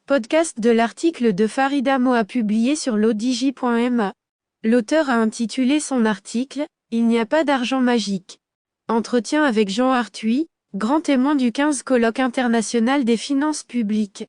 Podcast de l'article de Farida Moha publié sur l'odj.ma. L'auteur a intitulé son article « Il n'y a pas d'argent magique ». Entretien avec Jean Arthuis, grand témoin du 15 colloque international des finances publiques.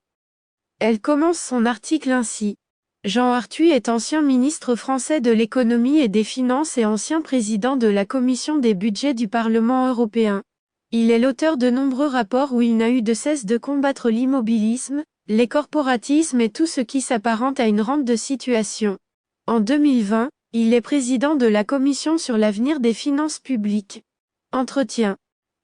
Elle commence son article ainsi. Jean Arthuis est ancien ministre français de l'économie et des finances et ancien président de la commission des budgets du Parlement européen. Il est l'auteur de nombreux rapports où il n'a eu de cesse de combattre l'immobilisme, les corporatismes et tout ce qui s'apparente à une rente de situation. En 2020, il est président de la Commission sur l'avenir des finances publiques. Entretien.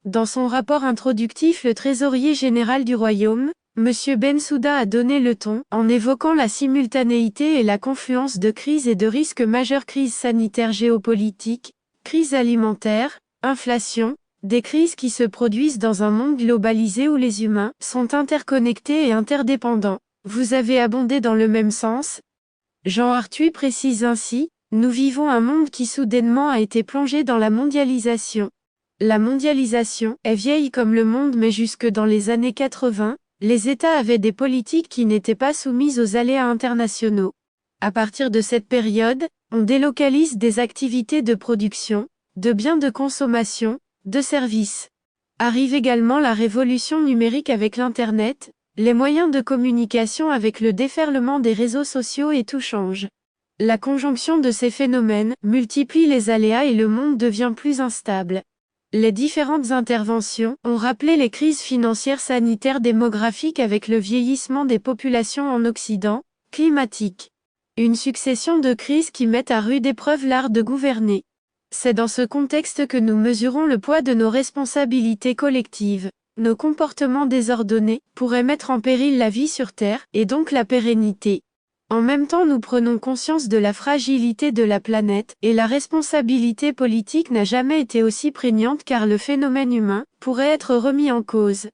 Dans son rapport introductif, le trésorier général du Royaume, M. Bensouda a donné le ton, en évoquant la simultanéité et la confluence de crises et de risques majeurs: crise sanitaire géopolitique, crise alimentaire, inflation, des crises qui se produisent dans un monde globalisé où les humains sont interconnectés et interdépendants. Vous avez abondé dans le même sens. Jean Arthuis précise ainsi, nous vivons un monde qui soudainement a été plongé dans la mondialisation. La mondialisation est vieille comme le monde, mais jusque dans les années 80, les États avaient des politiques qui n'étaient pas soumises aux aléas internationaux. À partir de cette période, on délocalise des activités de production, de biens de consommation, de services. Arrive également la révolution numérique avec l'Internet, les moyens de communication avec le déferlement des réseaux sociaux, et tout change. La conjonction de ces phénomènes multiplie les aléas et le monde devient plus instable. Les différentes interventions ont rappelé les crises financières, sanitaires, démographiques avec le vieillissement des populations en Occident, climatique. Une succession de crises qui mettent à rude épreuve l'art de gouverner. C'est dans ce contexte que nous mesurons le poids de nos responsabilités collectives. Nos comportements désordonnés pourraient mettre en péril la vie sur Terre, et donc la pérennité. En même temps, nous prenons conscience de la fragilité de la planète, et la responsabilité politique n'a jamais été aussi prégnante car le phénomène humain pourrait être remis en cause.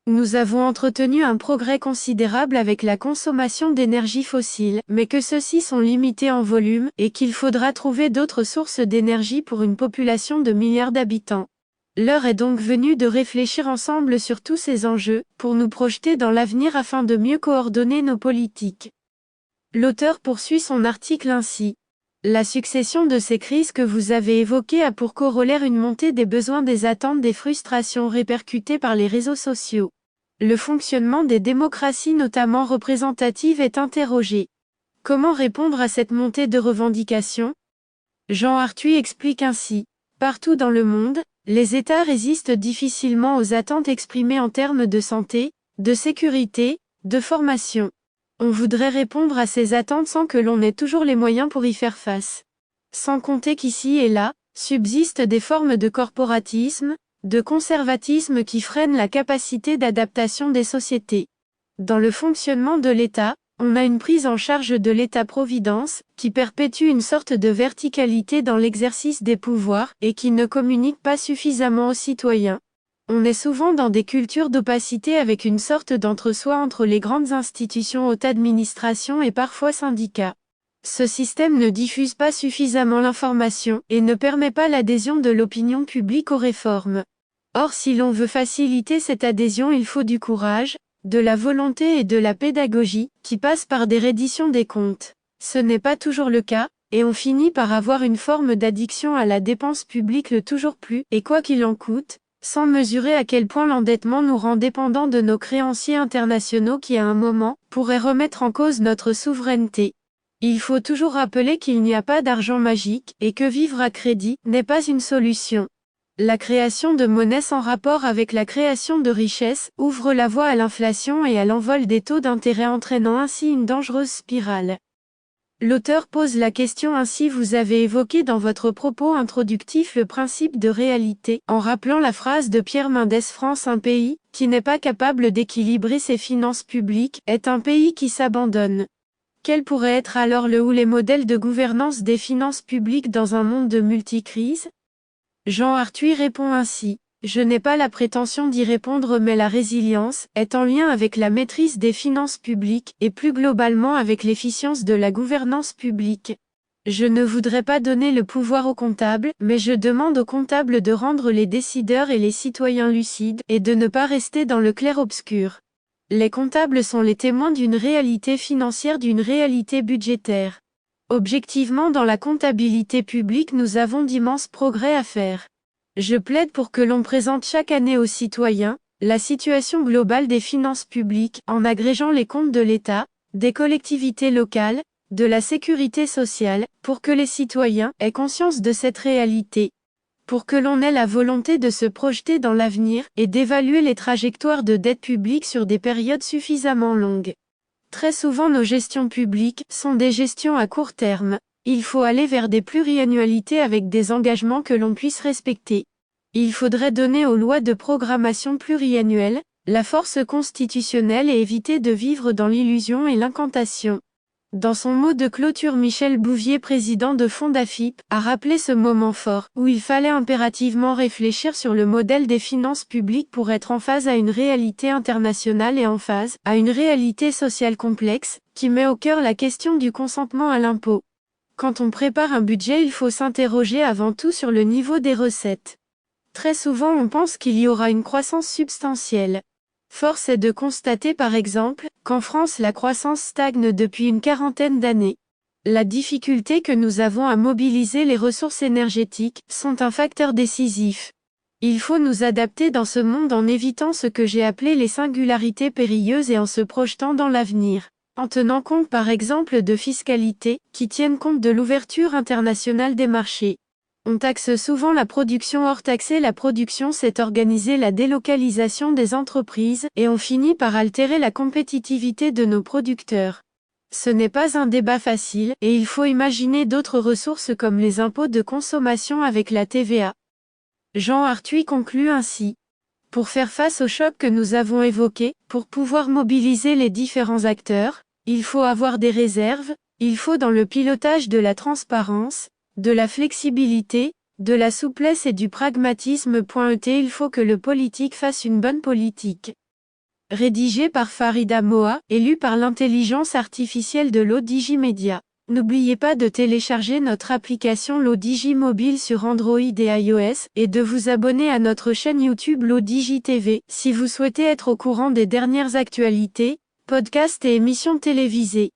Nous avons entretenu un progrès considérable avec la consommation d'énergie fossile, mais que ceux-ci sont limités en volume et qu'il faudra trouver d'autres sources d'énergie pour une population de milliards d'habitants. L'heure est donc venue de réfléchir ensemble sur tous ces enjeux, pour nous projeter dans l'avenir afin de mieux coordonner nos politiques. L'auteur poursuit son article ainsi. La succession de ces crises que vous avez évoquées a pour corollaire une montée des besoins, des attentes, des frustrations répercutées par les réseaux sociaux. Le fonctionnement des démocraties, notamment représentatives, est interrogé. Comment répondre à cette montée de revendications ? Jean Arthuis explique ainsi. Partout dans le monde, les États résistent difficilement aux attentes exprimées en termes de santé, de sécurité, de formation. On voudrait répondre à ces attentes sans que l'on ait toujours les moyens pour y faire face. Sans compter qu'ici et là, subsistent des formes de corporatisme, de conservatisme qui freinent la capacité d'adaptation des sociétés. Dans le fonctionnement de l'État, on a une prise en charge de l'État-providence, qui perpétue une sorte de verticalité dans l'exercice des pouvoirs, et qui ne communique pas suffisamment aux citoyens. On est souvent dans des cultures d'opacité avec une sorte d'entre-soi entre les grandes institutions, haute administration et parfois syndicats. Ce système ne diffuse pas suffisamment l'information et ne permet pas l'adhésion de l'opinion publique aux réformes. Or, si l'on veut faciliter cette adhésion, il faut du courage, de la volonté et de la pédagogie, qui passent par des redditions des comptes. Ce n'est pas toujours le cas, et on finit par avoir une forme d'addiction à la dépense publique, le toujours plus, et quoi qu'il en coûte, sans mesurer à quel point l'endettement nous rend dépendants de nos créanciers internationaux qui à un moment, pourraient remettre en cause notre souveraineté. Il faut toujours rappeler qu'il n'y a pas d'argent magique, et que vivre à crédit n'est pas une solution. La création de monnaie sans rapport avec la création de richesses ouvre la voie à l'inflation et à l'envol des taux d'intérêt, entraînant ainsi une dangereuse spirale. L'auteur pose la question ainsi. Vous avez évoqué dans votre propos introductif le principe de réalité, en rappelant la phrase de Pierre Mendès: France, un pays qui n'est pas capable d'équilibrer ses finances publiques, est un pays qui s'abandonne. Quel pourrait être alors le ou les modèles de gouvernance des finances publiques dans un monde de multicrises ? Jean Arthuis répond ainsi. Je n'ai pas la prétention d'y répondre, mais la résilience est en lien avec la maîtrise des finances publiques, et plus globalement avec l'efficience de la gouvernance publique. Je ne voudrais pas donner le pouvoir aux comptables, mais je demande aux comptables de rendre les décideurs et les citoyens lucides, et de ne pas rester dans le clair-obscur. Les comptables sont les témoins d'une réalité financière, d'une réalité budgétaire. Objectivement, dans la comptabilité publique, nous avons d'immenses progrès à faire. Je plaide pour que l'on présente chaque année aux citoyens la situation globale des finances publiques, en agrégeant les comptes de l'État, des collectivités locales, de la sécurité sociale, pour que les citoyens aient conscience de cette réalité. Pour que l'on ait la volonté de se projeter dans l'avenir et d'évaluer les trajectoires de dette publique sur des périodes suffisamment longues. Très souvent, nos gestions publiques sont des gestions à court terme. Il faut aller vers des pluriannualités avec des engagements que l'on puisse respecter. Il faudrait donner aux lois de programmation pluriannuelle la force constitutionnelle et éviter de vivre dans l'illusion et l'incantation. Dans son mot de clôture, Michel Bouvier, président de Fondafip, a rappelé ce moment fort, où il fallait impérativement réfléchir sur le modèle des finances publiques pour être en phase à une réalité internationale et en phase à une réalité sociale complexe, qui met au cœur la question du consentement à l'impôt. Quand on prépare un budget, il faut s'interroger avant tout sur le niveau des recettes. Très souvent, on pense qu'il y aura une croissance substantielle. Force est de constater par exemple, qu'en France la croissance stagne depuis une quarantaine d'années. La difficulté que nous avons à mobiliser les ressources énergétiques sont un facteur décisif. Il faut nous adapter dans ce monde en évitant ce que j'ai appelé les singularités périlleuses et en se projetant dans l'avenir. En tenant compte par exemple de fiscalité, qui tiennent compte de l'ouverture internationale des marchés. On taxe souvent la production hors taxer la production, c'est organiser la délocalisation des entreprises, et on finit par altérer la compétitivité de nos producteurs. Ce n'est pas un débat facile, et il faut imaginer d'autres ressources comme les impôts de consommation avec la TVA. Jean Arthuis conclut ainsi. Pour faire face au choc que nous avons évoqué, pour pouvoir mobiliser les différents acteurs, il faut avoir des réserves, il faut dans le pilotage de la transparence, de la flexibilité, de la souplesse et du pragmatisme. Il faut que le politique fasse une bonne politique. Rédigé par Farida Moha, et lu par l'intelligence artificielle de l'ODJ Media. N'oubliez pas de télécharger notre application l'ODJ Mobile sur Android et iOS, et de vous abonner à notre chaîne YouTube l'ODJ TV, si vous souhaitez être au courant des dernières actualités, podcasts et émissions télévisées.